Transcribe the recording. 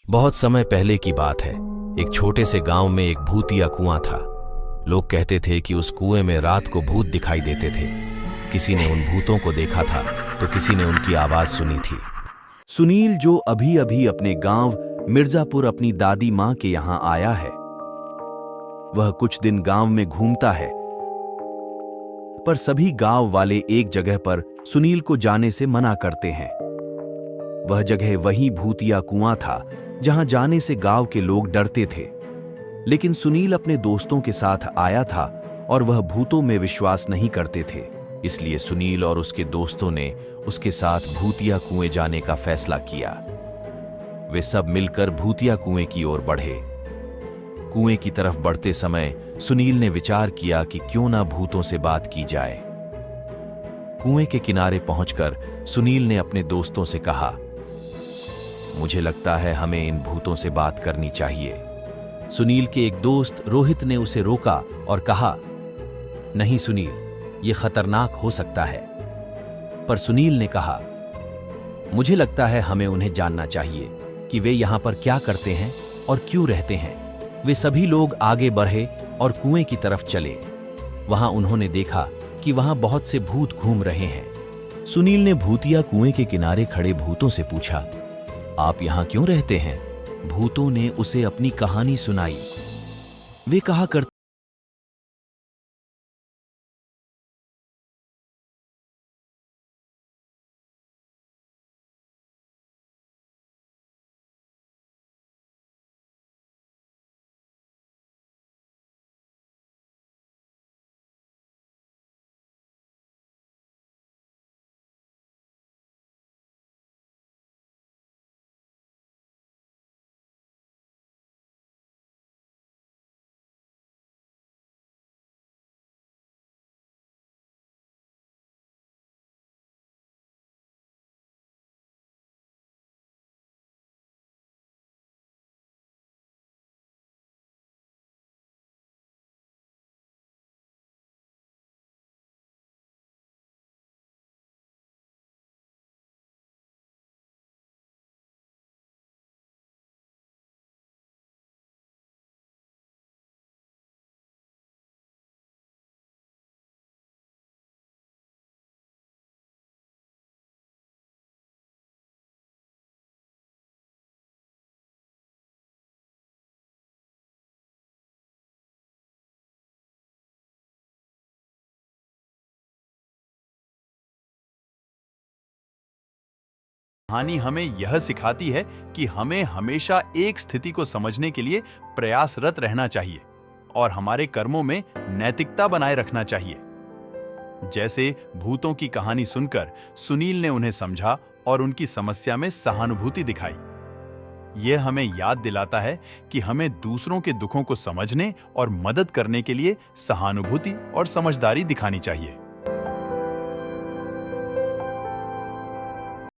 बहुत समय पहले की बात है। एक छोटे से गांव में एक भूतिया कुआं था। लोग कहते थे कि उस कुएं में रात को भूत दिखाई देते थे। किसी ने उन भूतों को देखा था तो किसी ने उनकी आवाज सुनी थी। सुनील, जो अभी अभी अपने गांव मिर्जापुर अपनी दादी मां के यहां आया है, वह कुछ दिन गांव में घूमता है, पर सभी गांव वाले एक जगह पर सुनील को जाने से मना करते हैं। वह जगह वही भूतिया कुआं था जहां जाने से गांव के लोग डरते थे। लेकिन सुनील अपने दोस्तों के साथ आया था और वह भूतों में विश्वास नहीं करते थे। इसलिए सुनील और उसके दोस्तों ने उसके साथ भूतिया कुएं जाने का फैसला किया। वे सब मिलकर भूतिया कुएं की ओर बढ़े। कुएं की तरफ बढ़ते समय सुनील ने विचार किया कि क्यों ना भूतों से बात की जाए। कुएं के किनारे पहुंचकर सुनील ने अपने दोस्तों से कहा, मुझे लगता है हमें इन भूतों से बात करनी चाहिए। सुनील के एक दोस्त रोहित ने उसे रोका और कहा, नहीं सुनील, यह खतरनाक हो सकता है। पर सुनील ने कहा, मुझे लगता है हमें उन्हें जानना चाहिए कि वे यहां पर क्या करते हैं और क्यों रहते हैं। वे सभी लोग आगे बढ़े और कुएं की तरफ चले। वहां उन्होंने देखा कि वहां बहुत से भूत घूम रहे हैं। सुनील ने भूतिया कुएं के किनारे खड़े भूतों से पूछा, आप यहां क्यों रहते हैं? भूतों ने उसे अपनी कहानी सुनाई। वे कहा करते, कहानी हमें यह सिखाती है कि हमें हमेशा एक स्थिति को समझने के लिए प्रयासरत रहना चाहिए और हमारे कर्मों में नैतिकता बनाए रखना चाहिए। जैसे भूतों की कहानी सुनकर सुनील ने उन्हें समझा और उनकी समस्या में सहानुभूति दिखाई। यह हमें याद दिलाता है कि हमें दूसरों के दुखों को समझने और मदद करने के लिए सहानुभूति और समझदारी दिखानी चाहिए।